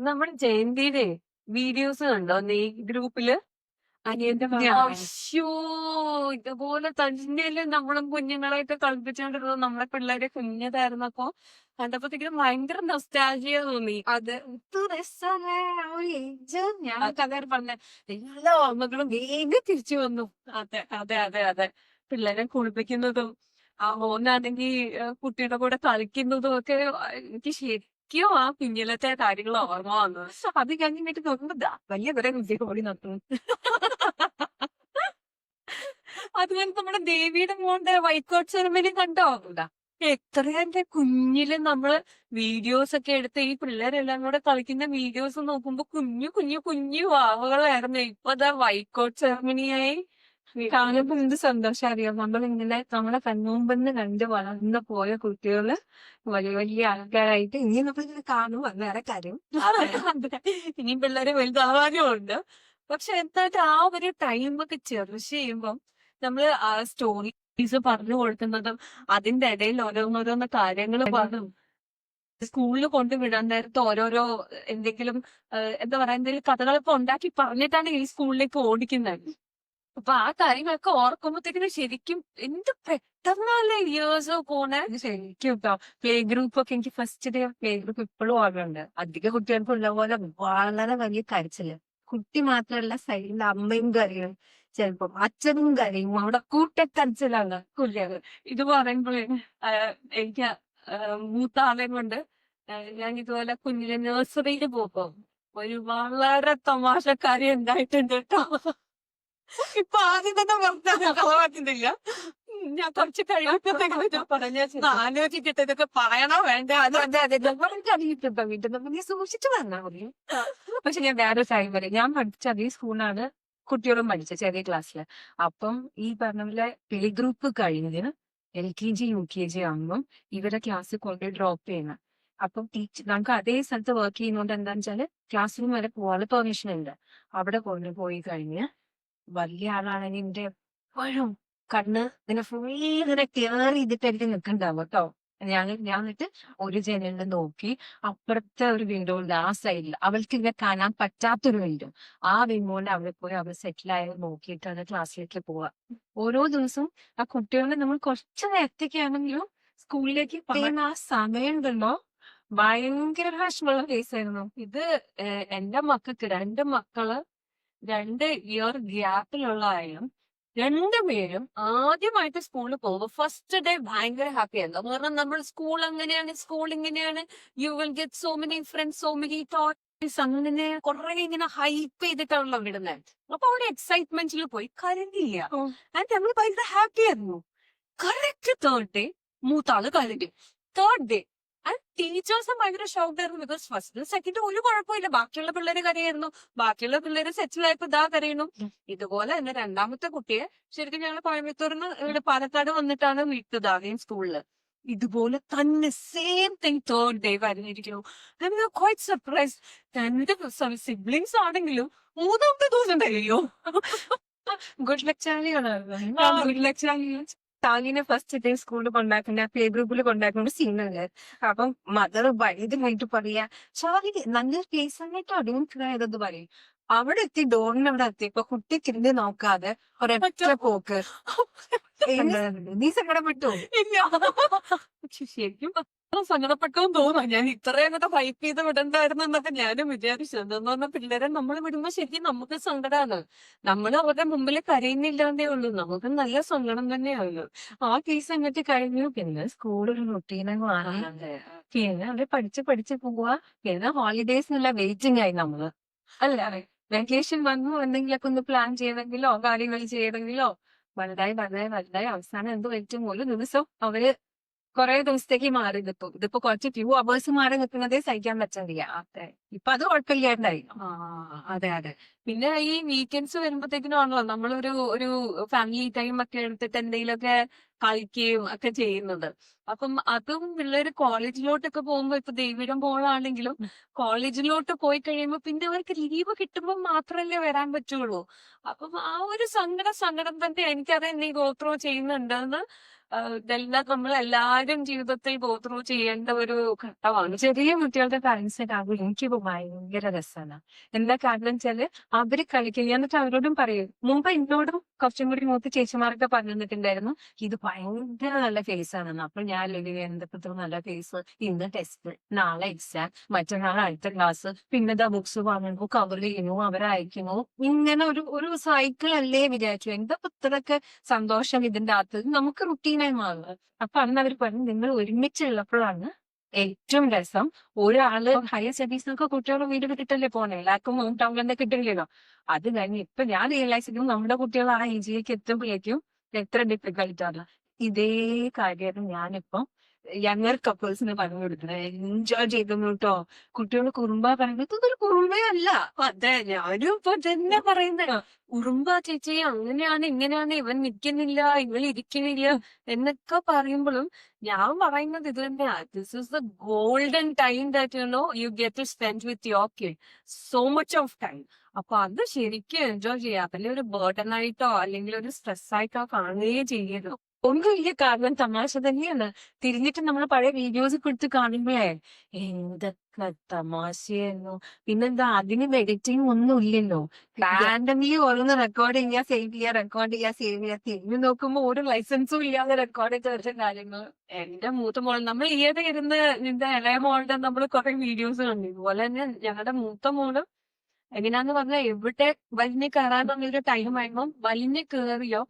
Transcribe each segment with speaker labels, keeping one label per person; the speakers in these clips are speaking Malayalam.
Speaker 1: നമ്മുടെ ജയന്തിയുടെ വീഡിയോസ് കണ്ടോ നീ ഗ്രൂപ്പില്?
Speaker 2: അനിയന്റെ
Speaker 1: അശ്ശോ! ഇതുപോലെ തന്നെയല്ലേ നമ്മളും കുഞ്ഞുങ്ങളെയൊക്കെ കളിപ്പിച്ചോണ്ടിരുന്നത്. നമ്മളെ പിള്ളേരെ കുഞ്ഞതായിരുന്നപ്പോ. കണ്ടപ്പോഴത്തേക്കും ഭയങ്കര നൊസ്റ്റാൾജിയ തോന്നി.
Speaker 2: അത് എന്ത് രസാല്ലേ ആ ഒരു ഏജ്. ഞാൻ കഥ പറഞ്ഞ
Speaker 1: എല്ലാ ഓർമ്മകളും വേഗം തിരിച്ചു വന്നു. അതെ, അതെ, അതെ, അതെ. പിള്ളേരെ കുളിപ്പിക്കുന്നതും, ആ മോനാണെങ്കി കുട്ടിയുടെ കൂടെ കളിക്കുന്നതും ഒക്കെ എനിക്ക് ശരിക്കും ആ കുഞ്ഞിലത്തെ കാര്യങ്ങൾ ഓർമ്മ വന്നത്.
Speaker 2: അത് കഴിഞ്ഞിട്ട് നോക്കുമ്പോ വലിയ കുറെ കുട്ടിയൊക്കെ ഓടി നടത്തുന്നു.
Speaker 1: അതുപോലെ നമ്മുടെ ദേവിയുടെ മോന്റെ വൈറ്റ് കോട്ട് സെറമണി കണ്ടോ? എത്രയെന്റെ കുഞ്ഞില് നമ്മള് വീഡിയോസ് ഒക്കെ എടുത്ത് ഈ പിള്ളേരെല്ലാം കൂടെ കളിക്കുന്ന വീഡിയോസ് നോക്കുമ്പോ കുഞ്ഞു കുഞ്ഞു കുഞ്ഞു വാവകളായിരുന്നു. ഇപ്പൊ ദാ വൈറ്റ് കോട്ട് സെറമണിയായി.
Speaker 2: കാണുമ്പോ എന്ത് സന്തോഷം അറിയാം. നമ്മളിങ്ങനെ നമ്മളെ കൺമുമ്പിന്ന് കണ്ട് വളർന്നു പോയ കുട്ടികള് വലിയ വലിയ ആൾക്കാരായിട്ട് ഇനി നമ്മളിങ്ങനെ കാണും. അത് വേറെ കാര്യം.
Speaker 1: അതെ, അതെ. ഇനിയും പിള്ളേര് വലുതാവാനും ഉണ്ട്. പക്ഷെ എന്തായിട്ട് ആ ഒരു ടൈമൊക്കെ ചെറിഷ് ചെയ്യുമ്പം നമ്മള് ആ സ്റ്റോറീസ് പറഞ്ഞു കൊടുക്കുന്നതും അതിന്റെ ഇടയിൽ ഓരോന്നോരോന്ന് കാര്യങ്ങൾ പറഞ്ഞു സ്കൂളിൽ കൊണ്ടുവിടാൻ നേരത്ത് ഓരോരോ എന്തെങ്കിലും എന്താ പറയാ എന്തെങ്കിലും കഥകളൊക്കെ ഉണ്ടാക്കി പറഞ്ഞിട്ടാണ് ഈ സ്കൂളിലേക്ക് ഓടിക്കുന്നത്. അപ്പൊ ആ കാര്യങ്ങളൊക്കെ ഓർക്കുമ്പോഴത്തേക്കിനും ശരിക്കും എന്ത് പെട്ടെന്നല്ലേ ഇയേഴ്സ് പോണേ.
Speaker 2: ഇത് ശരിക്കും ട്ടോ. പ്ലേ ഗ്രൂപ്പ് ഒക്കെ എനിക്ക് ഫസ്റ്റ് ഡേ പ്ലേ ഗ്രൂപ്പ് ഇപ്പോഴും ഓർമ്മയുണ്ട്. അധിക കുട്ടികൾക്കും ഉള്ള പോലെ വളരെ വലിയ കരച്ചില്. കുട്ടി മാത്രമല്ല സൈഡിൽ അമ്മയും കരയും, ചിലപ്പം അച്ഛനും കരയും. അവിടെ കൂട്ടക്കരച്ചിലാണ് കുട്ടികൾ.
Speaker 1: ഇത് പറയുമ്പോഴേ എനിക്ക് മൂത്ത ആളെയും കൊണ്ട് ഞാൻ ഇതുപോലെ കുഞ്ഞിലെ നഴ്സറിയിൽ പോകുമ്പോ ഒരു വളരെ തമാശക്കാരി ഉണ്ടായിട്ടുണ്ട് കേട്ടോ. ഇപ്പൊ ആദ്യം തന്നെ പറഞ്ഞില്ല. ഞാൻ കുറച്ച് കഴിയുമ്പോഴത്തേക്കും പറഞ്ഞ ആലോചിക്കട്ടെ ഇതൊക്കെ പറയണോ വേണ്ട.
Speaker 2: അതെ അതെ അതെ അറിയിട്ടോ വീട്ടിൽ നിന്ന് നീ സൂക്ഷിച്ചു പറഞ്ഞാൽ മതി. പക്ഷെ ഞാൻ വേറൊരു കാര്യം പറയാം. ഞാൻ പഠിച്ച അതേ സ്കൂളിലാണ് കുട്ടികളും പഠിച്ചത് ചെറിയ ക്ലാസ്സില്. അപ്പം ഈ പറഞ്ഞ പോലെ പ്ലേ ഗ്രൂപ്പ് കഴിഞ്ഞ് LKG UKG ആകുമ്പം ഇവരെ ക്ലാസ്സിൽ കൊണ്ടുപോയി ഡ്രോപ്പ് ചെയ്യണം. അപ്പം ടീച്ചർ നമുക്ക് അതേ സ്ഥലത്ത് വർക്ക് ചെയ്യുന്നോണ്ട് എന്താന്ന് വെച്ചാല് ക്ലാസ് റൂം വരെ പോകാനുള്ള പെർമിഷൻ ഉണ്ട്. അവിടെ കൊണ്ടുപോയി കഴിഞ്ഞ് വലിയ ആളാണെങ്കിൽ എന്റെ എപ്പോഴും കണ്ണ് ഇങ്ങനെ ഫുൾ ഇങ്ങനെ ക്ലിയർ ചെയ്തിട്ടായിരിക്കും നിൽക്കണ്ടാവും കേട്ടോ. ഞാൻ എന്നിട്ട് ഒരു ജനലിൽ നോക്കി അപ്പുറത്തെ ഒരു വിൻഡോയിൽ ആ സൈഡിൽ അവൾക്ക് ഇങ്ങനെ കാണാൻ പറ്റാത്തൊരു വിൻഡോ, ആ വിൻഡോയിൽ അവിടെ പോയി അവർ സെറ്റിലായത് നോക്കിയിട്ടാണ് ക്ലാസ്സിലേക്ക് പോവുക. ഓരോ ദിവസവും ആ കുട്ടികളെ നമ്മൾ കുറച്ച് നേരത്തേക്കാണെങ്കിലും സ്കൂളിലേക്ക് പറയുന്ന ആ സമയം ഉണ്ടല്ലോ, ഭയങ്കര വിഷമമുള്ള കേസായിരുന്നു ഇത്. എന്റെ മക്കൾക്ക് രണ്ട് മക്കള് 2 ഇയർ ഗ്യാപ്പിലുള്ളതായാലും രണ്ടുപേരും ആദ്യമായിട്ട് സ്കൂളിൽ പോകുമ്പോൾ ഫസ്റ്റ് ഡേ ഭയങ്കര ഹാപ്പി ആയിരുന്നു. എന്ന് പറഞ്ഞാൽ നമ്മൾ സ്കൂൾ അങ്ങനെയാണ്, സ്കൂൾ ഇങ്ങനെയാണ്, you will get so many friends, so many toys, അങ്ങനെ കുറെ ഇങ്ങനെ ഹൈപ്പ് ചെയ്തിട്ടാണല്ലോ വിടുന്നത്. അപ്പൊ അവിടെ എക്സൈറ്റ്മെന്റിൽ പോയി കരഞ്ഞില്ല. ആൻഡ് നമ്മൾ ഭയങ്കര ഹാപ്പി ആയിരുന്നു. കറക്റ്റ് തേർഡ് ഡേ മൂത്താള് കരഞ്ഞു. തേർഡ് ഡേ ടീച്ചേഴ്സും ഭയങ്കര ഷോക്ഡ് ആയിരുന്നു. ബിക്കോസ് ഫസ്റ്റ് സെക്കൻഡ് ഒരു കുഴപ്പമില്ല, ബാക്കിയുള്ള പിള്ളേര് കരയായിരുന്നു, ബാക്കിയുള്ള പിള്ളേര് സെറ്റിലായപ്പോ ഇതാ കരയുന്നു. ഇതുപോലെ തന്നെ രണ്ടാമത്തെ കുട്ടിയെ ശരിക്കും ഞങ്ങൾ കോയമ്പത്തൂരിന്ന് ഇവിടെ പാലക്കാട് വന്നിട്ടാണ് വിട്ടത് ആദ്യം സ്കൂളില്. ഇതുപോലെ തന്നെ സെയിം തിങ് തേർഡ് ഡേ വരുന്നിരിക്കുന്നു. Quite surprise. രണ്ട് സിബ്ലിങ്സ് ആണെങ്കിലും മൂന്നാമത്തെ ദിവസം കഴിയോ. ഗുഡ് ലക്ക് ചാലികളായിരുന്നു. ഗുഡ് ലക്ക് ചാലി താലിനെ ഫസ്റ്റ് ഡേ സ്കൂളിൽ കൊണ്ടാക്കുന്ന പ്ലേ ഗ്രൂപ്പിൽ കൊണ്ടാക്കുന്ന സീനുണ്ട്. അപ്പം മദർ ഭയങ്കരമായിട്ട് പറയാ ഷാലി നല്ലൊരു പ്ലേസ് ആയിട്ട് അടിമത് പറയും. അവിടെ എത്തി ഡോറിന് അവിടെ എത്തിയപ്പോ കുട്ടി തിരിഞ്ഞ് നോക്കാതെ ഒരൊറ്റ പോക്ക്. നീ സങ്കടപ്പെട്ടു?
Speaker 1: ഇല്ല. പക്ഷെ ശരിക്കും സങ്കടപ്പെട്ടെന്ന് തോന്നുന്നു. ഞാൻ ഇത്രയും അങ്ങോട്ട് ഹൈപ്പ് ചെയ്ത് വിടണ്ടായിരുന്നു എന്നൊക്കെ ഞാനും വിചാരിച്ചു. എന്താന്ന് പറഞ്ഞാൽ പിള്ളേരെ നമ്മൾ വിടുമ്പോ ശരിക്കും നമുക്ക് സങ്കടമാണ്. നമ്മൾ അവരുടെ മുമ്പിൽ കരയുന്നില്ലാണ്ടേ ഉള്ളൂ, നമുക്ക് നല്ല സങ്കടം തന്നെയാണ്. ആ കേസ് അങ്ങോട്ട് കഴിഞ്ഞു.
Speaker 2: പിന്നെ സ്കൂൾ ഒരു റുട്ടീനെ മാറി. പിന്നെ അവര് പഠിച്ച് പോവാ. പിന്നെ ഹോളിഡേസിനുള്ള വെയിറ്റിംഗ് ആയി നമ്മള്. അല്ല വെക്കേഷൻ വന്നു എന്തെങ്കിലുമൊക്കെ ഒന്ന് പ്ലാൻ ചെയ്തെങ്കിലോ കാര്യങ്ങൾ ചെയ്തെങ്കിലോ വലുതായി അവസാനം എന്ത് പറ്റും ഒരു ദിവസം അവര് കുറെ ദിവസത്തേക്ക് മാറി നിൽക്കും. ഇതിപ്പോ കുറച്ച് ഫ്യൂ അവേഴ്സ് മാറി നിൽക്കുന്നതേ സഹിക്കാൻ പറ്റില്ല. അതെ, ഇപ്പൊ അത് കുഴപ്പമില്ലാണ്ടായി.
Speaker 1: അതെ, അതെ. പിന്നെ ഈ വീക്കെൻഡ്സ് വരുമ്പോഴത്തേക്കിനാണല്ലോ നമ്മളൊരു ഫാമിലി ടൈം ഒക്കെ എടുത്തിട്ട് എന്തെങ്കിലുമൊക്കെ കളിക്കുകയും ഒക്കെ ചെയ്യുന്നത്. അപ്പം അതും പിള്ളേര് കോളേജിലോട്ടൊക്കെ പോകുമ്പോ ഇപ്പൊ ദേവിയുടെ മോളാണെങ്കിലും കോളേജിലോട്ട് പോയി കഴിയുമ്പോ പിന്നെ അവർക്ക് ലീവ് കിട്ടുമ്പോൾ മാത്രമല്ലേ വരാൻ പറ്റുള്ളൂ. അപ്പം ആ ഒരു സങ്കടം തന്നെ എനിക്കറിയാം നീ ഗോ ത്രൂ ചെയ്യുന്നുണ്ടെന്ന്. ഇതെല്ലാം നമ്മൾ എല്ലാവരും ജീവിതത്തിൽ ഗോ ത്രൂ ചെയ്യേണ്ട ഒരു ഘട്ടമാണ്.
Speaker 2: ചെറിയ കുട്ടികളുടെ പാരന്റ്സിനെ കാണുമ്പോൾ എനിക്കിപ്പോ ഭയങ്കര രസമാണ്. എന്താ കാരണം വെച്ചാല് അവര് കളിക്കുക, എന്നിട്ട് അവരോടും പറയും. മുമ്പ് എന്നോടും കുറച്ചും കൂടി മൂത്ത് ചേച്ചിമാരൊക്കെ പറഞ്ഞു തന്നിട്ടുണ്ടായിരുന്നു ഇത് ഭയങ്കര നല്ല ഫേസ് ആണെന്ന്. അപ്പൊ ഞാൻ എന്തൊക്കെ നല്ല ഫേസ്, ഇന്ന് ടെസ്റ്റ്, നാളെ എക്സാം, മറ്റന്നാൾ അടുത്ത ക്ലാസ്, പിന്നെന്താ ബുക്സ് വാങ്ങുന്നു, കവർ ചെയ്യുന്നു, അവരയക്കുന്നു, ഇങ്ങനെ ഒരു സൈക്കിൾ അല്ലേ വിചാരിച്ചു. എന്താ ഇത്രയൊക്കെ സന്തോഷം ഇതിന്റെ അകത്ത്, നമുക്ക് റുട്ടീനായി മാറുക. അപ്പൊ അന്ന് അവർ പറഞ്ഞു നിങ്ങൾ ഒരുമിച്ചുള്ളപ്പോഴാണ് ഏറ്റവും രസം. ഒരാള് ഹയർ സ്റ്റഡീസിനൊക്കെ കുട്ടികളെ വീട് വിട്ടിട്ടല്ലേ പോണേ, എല്ലാവർക്കും ഹോം ടൗണിലൊക്കെ കിട്ടില്ലല്ലോ. അത് കഴിഞ്ഞ് ഇപ്പൊ ഞാൻ റിയലൈസ് ചെയ്തു നമ്മുടെ കുട്ടികൾ ആ ഏജിലേക്ക് എത്തുമ്പോഴേക്കും എത്ര ഡിഫിക്കൽട്ടാണ്. ഇതേ കാര്യം ഞാനിപ്പോ യങ്ങർ കപ്പിൾസിന് പറഞ്ഞു കൊടുക്കുന്നത്. എൻജോയ് ചെയ്തു കേട്ടോ. കുട്ടികൾ കുറുമ്പ പറയുന്നത് ഇതൊരു കുറുമ്പേ അല്ല.
Speaker 1: അതെ, ഞാനും ഇപ്പൊ തന്നെ പറയുന്നത്. ഉറുമ്പാ ചേച്ചി, അങ്ങനെയാണ് ഇങ്ങനെയാണ്, ഇവൻ നിൽക്കുന്നില്ല, ഇവൾ ഇരിക്കുന്നില്ല എന്നൊക്കെ പറയുമ്പോഴും ഞാൻ പറയുന്നത് ഇത് തന്നെയാ. This is the golden time that you get to spend with your kid. So much of time. അപ്പൊ അത് ശരിക്കും എൻജോയ് ചെയ്യാം. അതല്ലേ ഒരു ബേർഡൻ ആയിട്ടോ അല്ലെങ്കിൽ ഒരു സ്ട്രെസ് ആയിട്ടോ കാണുകയേ ചെയ്യരുത്.
Speaker 2: ഒന്നുമില്ല, കാരണം തമാശ തന്നെയാണ്. തിരിഞ്ഞിട്ട് നമ്മൾ പഴയ വീഡിയോസ് കൊടുത്ത് കാണുമ്പോഴേ എന്തൊക്കെ തമാശയായിരുന്നു. പിന്നെന്താ, അതിന് എഡിറ്റിംഗ് ഒന്നും ഇല്ലല്ലോ. റാൻഡംലി ഓരോന്ന് റെക്കോർഡ് ചെയ്യാ, സേവ് ചെയ്യാ, റെക്കോർഡ് ചെയ്യാ, സേവ് ചെയ്യാ. തിരിഞ്ഞു നോക്കുമ്പോ ഒരു ലൈസൻസും ഇല്ലാതെ റെക്കോർഡ് ചെയ്ത കാര്യങ്ങൾ.
Speaker 1: എന്റെ മൂത്ത മോൾ, നമ്മൾ ഈയിടെ ഇരുന്ന് നിന്റെ ഇളയ മോളുടെ നമ്മൾ കുറെ വീഡിയോസ് കണ്ടു. ഇതുപോലെ തന്നെ ഞങ്ങളുടെ മൂത്ത മോള് എങ്ങനെയാന്ന് പറഞ്ഞാൽ എവിടെ വലിഞ്ഞ് കയറാന്നുള്ളൊരു ടൈം ആയിരുന്നു. വലിഞ്ഞ് കയറിയോ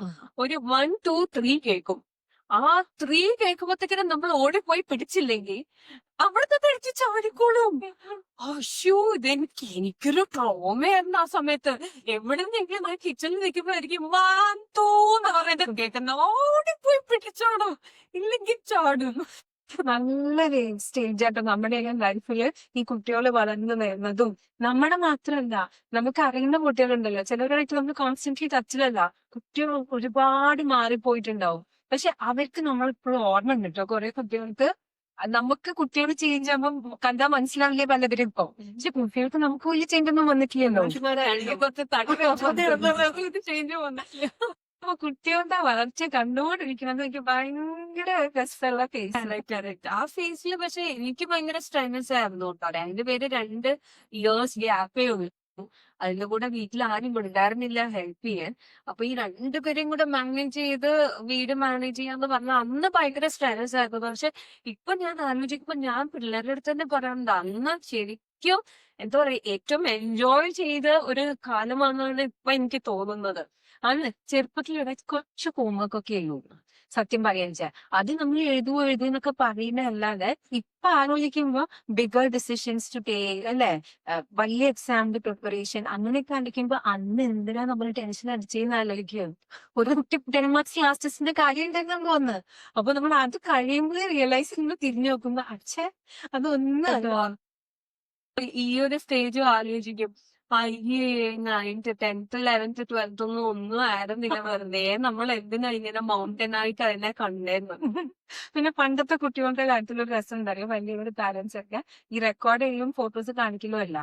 Speaker 1: ഒരു 1 2 3 കേൾക്കും. ആ 3 കേൾക്കുമ്പോഴത്തേക്കിനും നമ്മൾ ഓടിപ്പോയി പിടിച്ചില്ലെങ്കിൽ അവിടുത്തെ കഴിച്ച് ചാടിക്കോളും. അശ്യോ, എനിക്കൊരു ട്രോമയായിരുന്നു ആ സമയത്ത്. എവിടെ നിന്നെങ്കിലും കിച്ചണിൽ നിൽക്കുമ്പോഴായിരിക്കും 1 2 എന്ന് പറയുന്നത് കേൾക്കുന്ന, ഓടിപ്പോയി പിടിച്ചോടും, ഇല്ലെങ്കിൽ ചാടും.
Speaker 2: നല്ലൊരു സ്റ്റേജ് ആട്ടോ നമ്മുടെയൊക്കെ ലൈഫില് ഈ കുട്ടികൾ വളർന്നു വരുന്നതും. നമ്മുടെ മാത്രമല്ല, നമുക്ക് അറിയുന്ന കുട്ടികളുണ്ടല്ലോ, ചിലവരായിട്ട് നമ്മൾ കോൺസ്റ്റന്റ്ലി ടച്ചിലല്ല. കുട്ടികൾ ഒരുപാട് മാറിപ്പോയിട്ടുണ്ടാവും. പക്ഷെ അവർക്ക് നമ്മളിപ്പോഴും ഓർമ്മ ഉണ്ട് കേട്ടോ. കുറെ കുട്ടികൾക്ക് നമുക്ക് കുട്ടികൾ ചേഞ്ച് ആകുമ്പോൾ കണ്ടാൽ മനസ്സിലാവില്ലേ പലവരും ഇപ്പൊ. പക്ഷെ കുട്ടികൾക്ക് നമുക്ക് വലിയ ചേഞ്ച് ഒന്നും വന്നിട്ടില്ലല്ലോ.
Speaker 1: ചേഞ്ച് വന്നിട്ടില്ല.
Speaker 2: അപ്പൊ കുട്ടികളുടെ വളർച്ച കണ്ടുകൊണ്ടിരിക്കുന്നത് എനിക്ക് ഭയങ്കര രസമുള്ള കേസ്.
Speaker 1: ആ ഫേസിൽ പക്ഷെ എനിക്ക് ഭയങ്കര സ്ട്രെയിനസ് ആയിരുന്നു കേട്ടോ. 2 പേര് 2 ഇയേഴ്സ് ഗ്യാപ്പേ ഉള്ളൂ. അതിന്റെ കൂടെ വീട്ടിൽ ആരും ഉണ്ടായിരുന്നില്ല ഹെൽപ്പ് ചെയ്യാൻ. അപ്പൊ ഈ 2 പേരെയും കൂടെ മാനേജ് ചെയ്ത് വീട് മാനേജ് ചെയ്യാന്ന് പറഞ്ഞാൽ അന്ന് ഭയങ്കര സ്ട്രെസ് ആയിരുന്നു. പക്ഷെ ഇപ്പൊ ഞാൻ ആലോചിക്കുമ്പോ ഞാൻ പിള്ളേരുടെ അടുത്ത് തന്നെ പറയാറുണ്ട്, അന്ന് ശരിക്കും എന്താ പറയാ ഏറ്റവും എൻജോയ് ചെയ്ത ഒരു കാലമാണെന്നാണ് ഇപ്പൊ എനിക്ക് തോന്നുന്നത്.
Speaker 2: അന്ന് ചെറുപ്പത്തിലൂടെ കുറച്ച് ഹോംവർക്കൊക്കെ ഉള്ളൂ സത്യം പറയാൻ വെച്ചാൽ. അത് നമ്മൾ എഴുതുന്നൊക്കെ പറയുന്നതല്ലാതെ ഇപ്പൊ ആലോചിക്കുമ്പോ ബിഗർ ഡിസിഷൻസ് ടു ടേക്ക് അല്ലെ, വലിയ എക്സാമിന്റെ പ്രിപ്പറേഷൻ അങ്ങനെയൊക്കെ ആലോചിക്കുമ്പോ അന്ന് എന്തിനാ നമ്മൾ ടെൻഷൻ അടിച്ചെന്ന് ആലോചിക്കുക. ഒരു കുട്ടി 10 മാർക്സ് ക്ലാസ് ടെസ്റ്റിന്റെ കാര്യം ഉണ്ടാക്കാൻ തോന്നുന്നു. അപ്പൊ നമ്മൾ അത് കഴിയുമ്പോഴേ റിയലൈസ് ചെയ്യുമ്പോൾ തിരിഞ്ഞു നോക്കുമ്പോ അച്ഛേ അതൊന്നും
Speaker 1: ഈ ഒരു സ്റ്റേജും ആലോചിക്കും, അയ്യേ 9th 10th 11th 12th ഒന്നും ആയിരുന്നില്ല, വെറുതെ നമ്മൾ എന്തിനാ ഇങ്ങനെ മൗണ്ടൻ ആയിട്ട് അതിനെ കണ്ടേന്ന്.
Speaker 2: പിന്നെ പണ്ടത്തെ കുട്ടികളുടെ കാര്യത്തിൽ ഒരു രസം ഉണ്ടല്ലോ, വലിയൊരു പാരന്റ്സ് ഒക്കെ ഈ റെക്കോർഡ് ചെയ്യും ഫോട്ടോസ് കാണിക്കലോ അല്ല.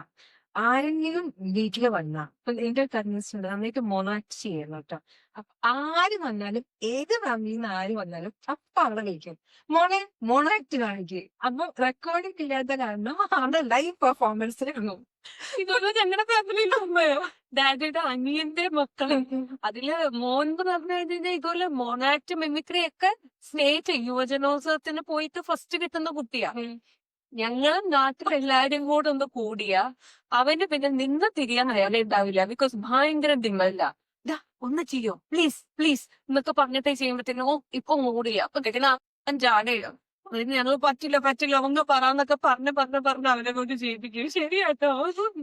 Speaker 2: ആരെങ്കിലും വീട്ടില് വന്നാ, ഇപ്പൊ എന്റെ കസിൻസ് ഉണ്ട്, നന്നായിട്ട് മൊണാക്ട് ചെയ്യുന്നു കേട്ടോ. അപ്പൊ ആര് വന്നാലും ഏത് ഫാമിലിയിൽ നിന്ന് ആര് വന്നാലും അപ്പൊ അവിടെ വിളിക്കും, മോളെ മൊണാക്ട് കാണിക്കും. അപ്പൊ റെക്കോർഡിംഗ് ഇല്ലാത്ത കാരണം അവിടെ ലൈവ് പെർഫോമൻസ് ആയിരുന്നു.
Speaker 1: ഇതൊന്നും ഞങ്ങളുടെ ഫാമിലിയിൽ ഉമ്മയോ ഡാഡിയുടെ അനിയന്റെ മക്കള്. അതില് മോൻ എന്ന് പറഞ്ഞു കഴിഞ്ഞാൽ ഇതുപോലെ മൊണാക്ട് മിമിക്രി ഒക്കെ സ്നേഹിച്ച് യുവജനോത്സവത്തിന് പോയിട്ട് ഫസ്റ്റ് കിട്ടുന്ന കുട്ടിയാ. ഞങ്ങളും നാട്ടിലെല്ലാരും കൂടെ ഒന്ന് കൂടിയ അവന് പിന്നെ നിന്ന് തിരിയാൻ നേരെ ഉണ്ടാവില്ല. ബിക്കോസ് ഭയങ്കര ദിമല്ല. ഒന്ന് ചെയ്യോ പ്ലീസ് പ്ലീസ് എന്നൊക്കെ പറഞ്ഞിട്ടേ ചെയ്യുമ്പോഴത്തേക്കും ഇപ്പൊ മൂടിയ അപ്പൊ കേൾക്കുന്ന ജാടയോ അതിന് ഞങ്ങൾ പറ്റില്ല ഒന്ന് പറയാന്നൊക്കെ പറഞ്ഞ് അവനെ കൊണ്ട് ചെയ്യിപ്പിക്കും. ശരിയാട്ടോ.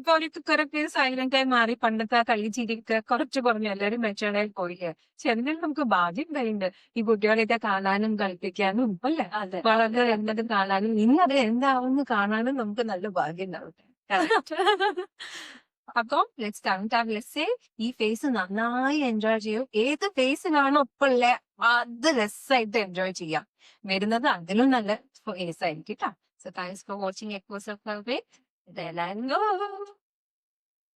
Speaker 2: കുറച്ച് സൈലന്റ് ആയി മാറി. പണ്ടത്തെ ആ കളി ചിരിക്ക് കുറച്ച് കുറഞ്ഞു, എല്ലാവരും മെച്ചോർഡായി പോയില്ലേ. പക്ഷെ എന്നാലും നമുക്ക് ഭാഗ്യം കഴിയുന്നുണ്ട് ഈ കുട്ടികളെയൊക്കെ കാണാനും കളിപ്പിക്കാനും അല്ലെ, വളരെ എന്നതും കാണാനും ഇനി അത് എന്താവുമെന്ന് കാണാനും നമുക്ക് നല്ല ഭാഗ്യം ഉണ്ടാവട്ടെ. അപ്പം ലെറ്റ്സ് സ്റ്റാർട്ട് ലെറ്റ്സ് ഈ ഫേസ് നന്നായി എൻജോയ് ചെയ്യും. ഏത് ഫേസിലാണോ ഇപ്പൊ ഉള്ള അത് രസമായിട്ട് എൻജോയ് ചെയ്യാം. വരുന്നത് അതിലും നല്ല ഫേസ് ആയിരിക്കും കേട്ടോ. So thanks for watching echoes of love with